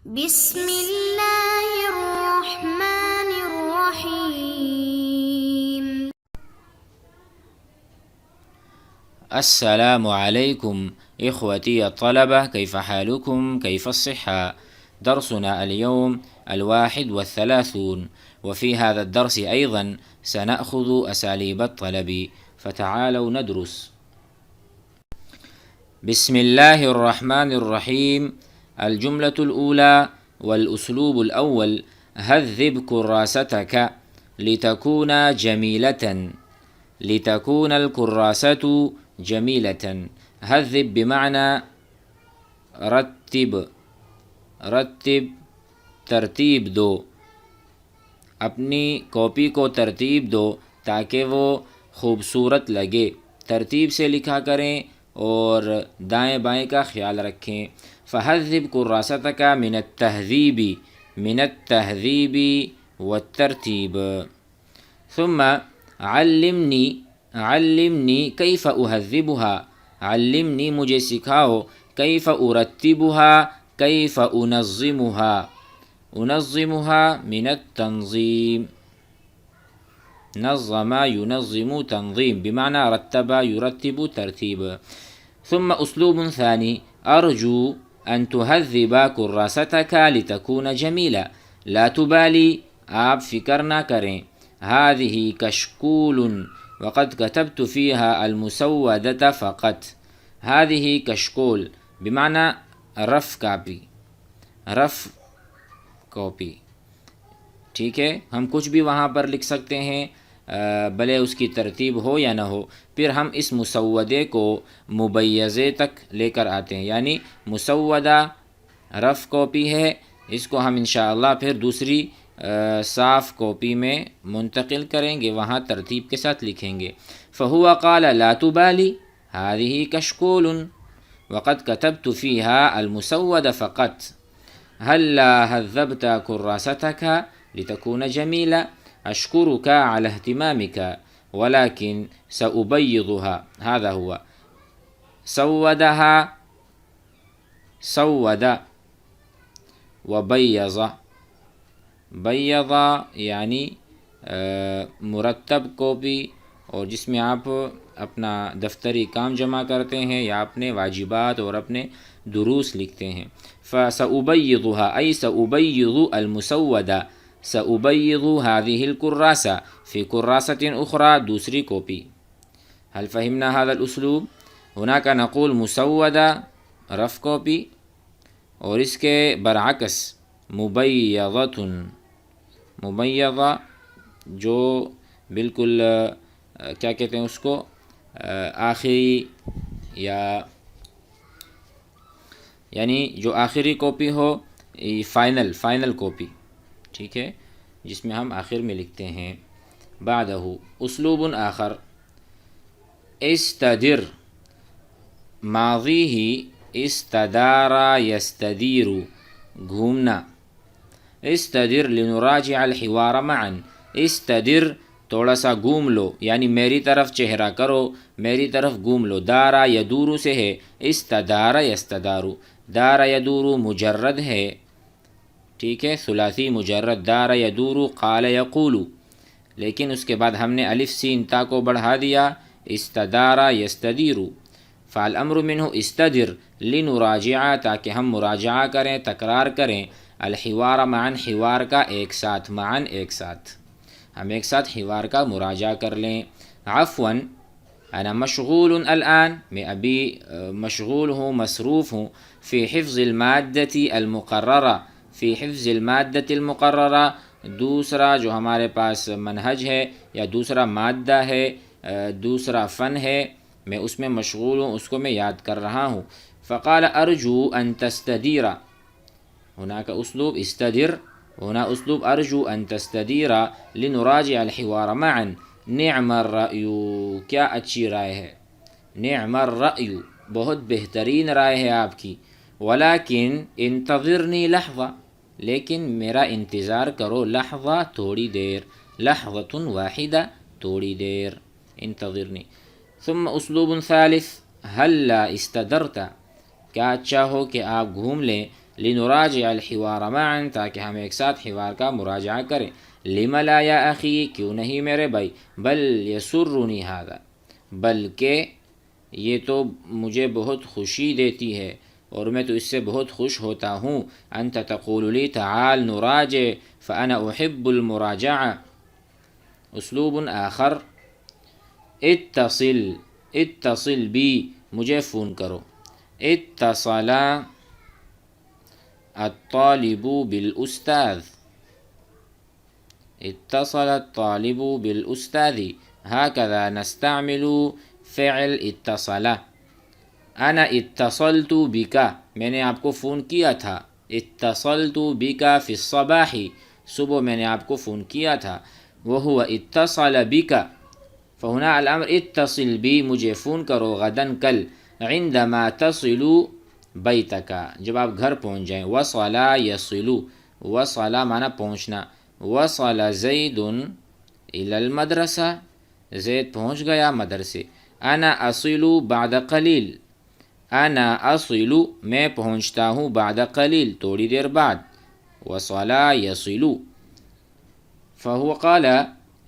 بسم اللہ الرحمن الرحیم. السلام عليكم إخوتي الطلبة، كيف حالكم؟ كيف الصحة؟ درسنا اليوم 31، وفي هذا الدرس أيضا سنأخذ أساليب الطلب، فتعالوا ندرس. بسم الله الرحمن الرحيم. الجملة الأولى والأسلوب الأول: هذب كراستك لتكون جميلة. لتكون الكراسة جميلة. هذب بمعنى رتب. رتب ترتیب دو، اپنی کاپی کو ترتیب دو تاکہ وہ خوبصورت لگے. ترتیب سے لکھا کریں اور دائیں بائیں کا خیال رکھیں. فہذب کراستک من التہذیب. من التہذیب والترتیب. ثم علمنی. علمنی کیف اہذبها. علمنی مجھے سکھاؤ. کیف ارتبها. کیف انظمها. انظمها من التنظیم. نظم ينظم تنظیم بمعنى رتب يرتب ترتیب. ثم اسلوب ثانی: ارجو ان تهذب كراستك لتكون جميلة. لا تبالي، آپ فکر نہ کریں. هذه كشكول وقد كتبت فيها المسودة فقط. هذه كشكول بمعنى رف کاپی. رف کاپی، ٹھیک ہے. ہم کچھ بھی وہاں پر لکھ سکتے ہیں، بھلے اس کی ترتیب ہو یا نہ ہو. پھر ہم اس مسودے کو مبیضے تک لے کر آتے ہیں، یعنی مسودہ رف کاپی ہے، اس کو ہم انشاءاللہ پھر دوسری صاف کاپی میں منتقل کریں گے، وہاں ترتیب کے ساتھ لکھیں گے. فہو قال لا تبالی هذه كشكول وقد كتبت فيها المسود فقط. هلا هذبت كراستك لتكون جميلة. أشكرك على اهتمامك ولكن سأبيضها. هذا هو. سودها. سود وبيض. بیض یعنی مرتب کاپی، اور جس میں آپ اپنا دفتری کام جمع کرتے ہیں یا اپنے واجبات اور اپنے دروس لکھتے ہیں. فسأبيضها أي سأبيض المسودة. سأبيض هذه الكراسة في كراسة أخرى، دوسری کاپی. هل فهمنا هذا الأسلوب؟ هناك نقول مسودة رف کاپی، اور اس کے برعکس مبیضۃ. مبیضہ جو بالکل کیا کہتے ہیں اس کو، آخری یا یعنی جو آخری کاپی ہو، فائنل کاپی، ٹھیک ہے، جس میں ہم آخر میں لکھتے ہیں. بعدہ اسلوب آخر: استدر. ماضی ہی استدار یستدیر، گھومنا. استدر لنراجع الحوار معا. استدر تھوڑا سا گھوم لو، یعنی میری طرف چہرہ کرو، میری طرف گھوم لو. دارا یدور سے ہے، استدار یستدار. دارا یدور مجرد ہے، ٹھیک ہے، ثلاثی مجرد. دارا یدور قال یقول، لیکن اس کے بعد ہم نے الف سین تا کو بڑھا دیا. استدار یستدیر. فالامر منہ استدر لنراجع، تاکہ ہم مراجعہ کریں، تکرار کریں. الحوار معاً، حوار کا ایک ساتھ. معاً ایک ساتھ، ہم ایک ساتھ حوار کا مراجعہ کر لیں. عفواً انا مشغول الآن، میں ابھی مشغول ہوں، مصروف ہوں. فی حفظ المادة المقررہ. فی حفظ المادة المقررہ دوسرا جو ہمارے پاس منہج ہے یا دوسرا مادہ ہے، دوسرا فن ہے، میں اس میں مشغول ہوں، اس کو میں یاد کر رہا ہوں. فقال ارجو ان تستدیر. هناك اسلوب استدر، هنا اسلوب ارجو ان تستدیر لنراجع الحوار معا. نعم الرأی، کیا اچھی رائے ہے. نعم الرأی، بہت بہترین رائے ہے آپ کی. ولیکن انتظرنی لحظہ، لیکن میرا انتظار کرو. لحظہ تھوڑی دیر. لحظۃ واحدہ تھوڑی دیر. انتظرنی. ثم اسلوب ثالث: ہلا استدرت. کیا اچھا ہو کہ آپ گھوم لیں. لنراجع الحوار معا، تاکہ ہم ایک ساتھ حوار کا مراجعہ کریں. لم لا یا اخی، کیوں نہیں میرے بھائی. بل یسرنی ھذا، بلکہ یہ تو مجھے بہت خوشی دیتی ہے اور میں تو اس سے بہت خوش ہوتا ہوں. انت تقول لی تعال نراجع فانا احب المراجعہ. اسلوب آخر، اتصل بی، مجھے فون کرو. اتصل الطالب بالاستاذ، اتصل الطالب بالاستاذ. هكذا نستعمل فعل اتصل. انا اتصلت بک، میں نے آپ کو فون کیا تھا. اتصلت بک فی الصباح، صبح میں نے آپ کو فون کیا تھا. وهو اتصل بک، فہنا الامر اتصل بی، مجھے فون کرو غدا کل. عندما تصل بیتک، جب آپ گھر پہنچ جائیں. وصل یصل، وصل معنی پہنچنا. وصل زید الی المدرسہ، زید پہنچ گیا مدرسے. انا اصل بعد قلیل، انا اصل میں پہنچتا ہوں، بعد قلیل تھوڑی دیر بعد. وصل یصل. فهو قال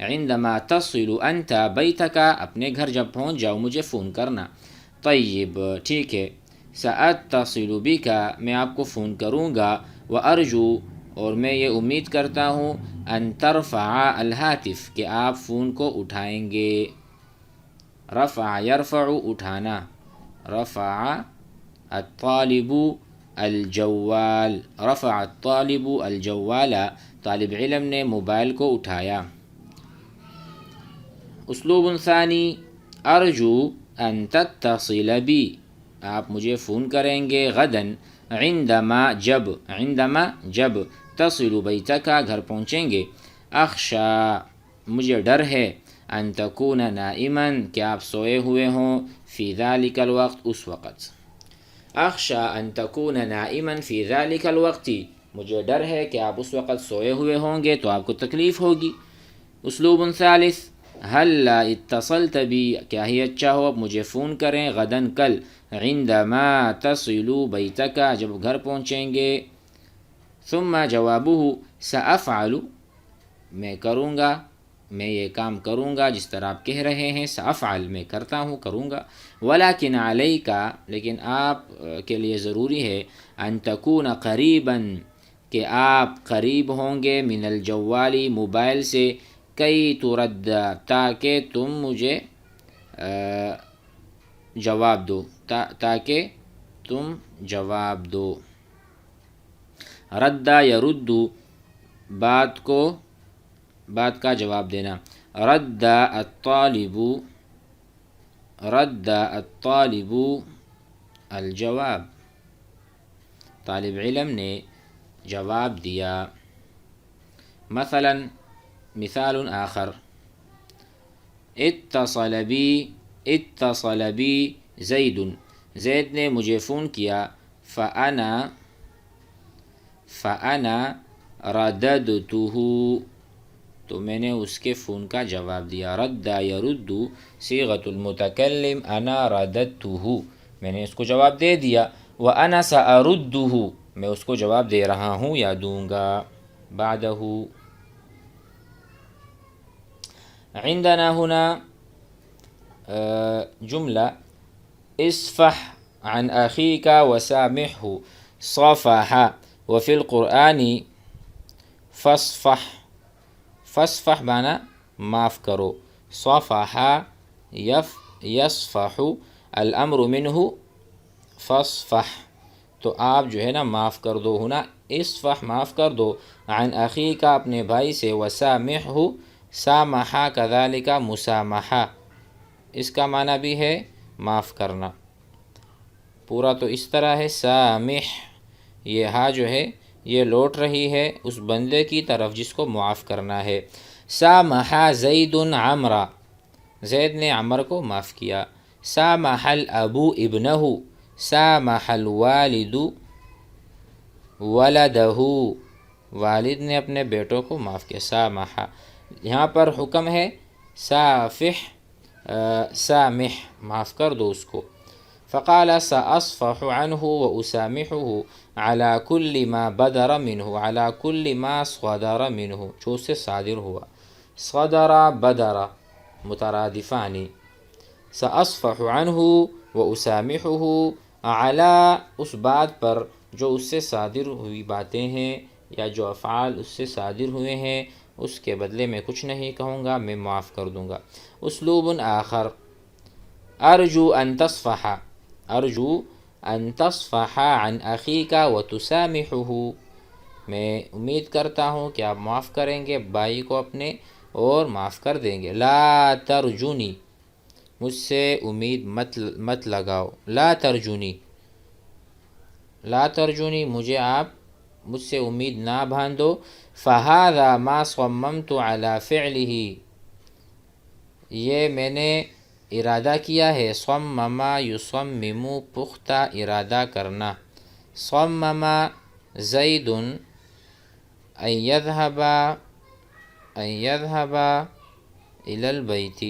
عندما تصل انت بیتک، اپنے گھر جب پہنچ جاؤ مجھے فون کرنا. طیب، ٹھیک ہے. ساتصل بک، میں آپ کو فون کروں گا. وارجو، اور میں یہ امید کرتا ہوں. ان ترفع الہاتف، کہ آپ فون کو اٹھائیں گے. رفع یرفع، اٹھانا. رفع الطالب الجوال، رفع الطالب الجوال، طالب علم نے موبائل کو اٹھایا. اسلوب ثانی، ارجو ان تتصل بی، آپ مجھے فون کریں گے غداً. عندما، جب، عندما جب، تصل بیتک گھر پہنچیں گے. اخشا، مجھے ڈر ہے. ان تکون نائما، کہ آپ سوئے ہوئے ہوں. فی ذلک الوقت، اس وقت. اخشا ان تکون نائما فی ذلک الوقت، مجھے ڈر ہے کہ آپ اس وقت سوئے ہوئے ہوں گے تو آپ کو تکلیف ہوگی. اسلوب ثالث، ہلا اتصلت بی، کیا ہی اچھا ہو اب مجھے فون کریں غداً کل. عندما تصل بیتک، جب گھر پہنچیں گے. ثم جوابہ، سأفعل، میں کروں گا، میں یہ کام کروں گا جس طرح آپ کہہ رہے ہیں. سأفعل، میں کرتا ہوں، کروں گا. ولکن علیک، لیکن آپ کے لیے ضروری ہے. ان تکون قریبا، کہ آپ قریب ہوں گے. من الجوالی، موبائل سے. کئی ترد، تاکہ تم مجھے جواب دو، تاکہ تم جواب دو. رد یرد، بات کا جواب دینا. رد الطالب، رد الطالب الجواب، طالب علم نے جواب دیا. مثلا، مثال آخر، اتصل بی زید، زید نے مجھے فون کیا. فأنا رددته، تو میں نے اس کے فون کا جواب دیا. رد یرد صیغۃ المتکلم، انا رددته، میں نے اس کو جواب دے دیا. وانا سأرده، میں اس کو جواب دے رہا ہوں یا دوں گا. بعدہ، عندنا هنا جملہ، اصفح عن اخیک وسامحه. صفح، وفی القرآن فاصفح، فاصفح معنی معاف کرو. صفح یصفح، الامر منہ فاصفح، تو آپ جو ہے نا معاف کر دو. ہونا اصفح، معاف کر دو. عن اخیک، اپنے بھائی سے. وسامحہ، سامحہ کذالک مسامحہ، اس کا معنی بھی ہے معاف کرنا. پورا تو اس طرح ہے. سامح، یہ ہا جو ہے یہ لوٹ رہی ہے اس بندے کی طرف جس کو معاف کرنا ہے. سامح زید عمرا، زید نے عمر کو معاف کیا. سامح الاب ابنہ، سامح الوالد ولدہ، والد نے اپنے بیٹوں کو معاف کیا. سامح، یہاں پر حکم ہے صافح، سامح، معاف کر دو اس کو. فقال سأصفح عنه وأسامحه على كل ما بدر منه على كل ما صدر منه، جو اس سے صادر ہوا. صدر بدر مترادفان. سأصفح عنه وأسامحه على اس بات پر جو اس سے صادر ہوئی باتیں ہیں یا جو افعال اس سے صادر ہوئے ہیں اس کے بدلے میں کچھ نہیں کہوں گا، میں معاف کر دوں گا. اسلوب آخر ارجو ان تصفح، ارجو ان تصفح عن اخیک وتسامحه، میں امید کرتا ہوں کہ آپ معاف کریں گے بھائی کو اپنے اور معاف کر دیں گے. لا ترجونی، مجھ سے امید مت لگاؤ. لا ترجونی، لا ترجونی، مجھ سے امید نہ باندھو. فہذا ما صممت علی فعلہ، یہ میں نے ارادہ کیا ہے. صمم یصمم، پختہ ارادہ کرنا. صمم زید ان یذهب الی البیت،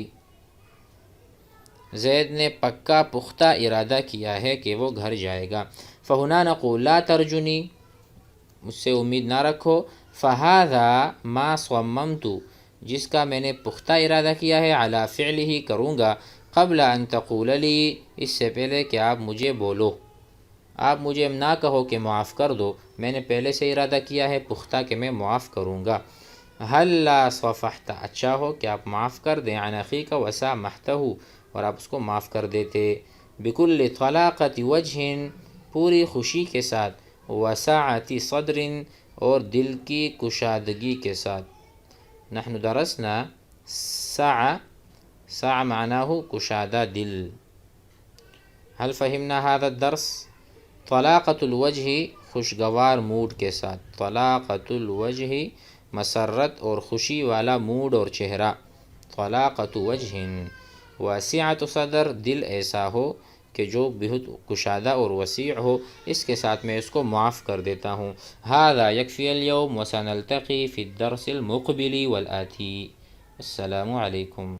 زید نے پکا پختہ ارادہ کیا ہے کہ وہ گھر جائے گا. فہنا نقول لا ترجنی، مجھ سے امید نہ رکھو. فہذا ما صممت، جس کا میں نے پختہ ارادہ کیا ہے. علی فعلہ، کروں گا. قبل ان تقول لی، اس سے پہلے کہ آپ مجھے بولو، آپ مجھے نہ کہو کہ معاف کر دو، میں نے پہلے سے ارادہ کیا ہے پختہ کہ میں معاف کروں گا. ہلا صفحت، اچھا ہو کہ آپ معاف کر دیں. عن اخیک وسامحتہ، اور آپ اس کو معاف کر دیتے. بکل طلاقۃ وجہ، پوری خوشی کے ساتھ. وسعت صدر، اور دل کی کشادگی کے ساتھ. نحن درسنا سع معناه کشادہ دل. هل فهمنا هذا الدرس؟ طلاقۃ الوجہ، خوشگوار موڈ کے ساتھ. طلاقۃ الوجہ، مسرت اور خوشی والا موڈ اور چہرہ. طلاقۃ وجہ. واسعۃ صدر، دل ایسا ہو کہ جو بہت کشادہ اور وسیع ہو. اس کے ساتھ میں اس کو معاف کر دیتا ہوں. هذا يكفي اليوم وسنلتقي في الدرس المقبل والآتي. السلام علیکم.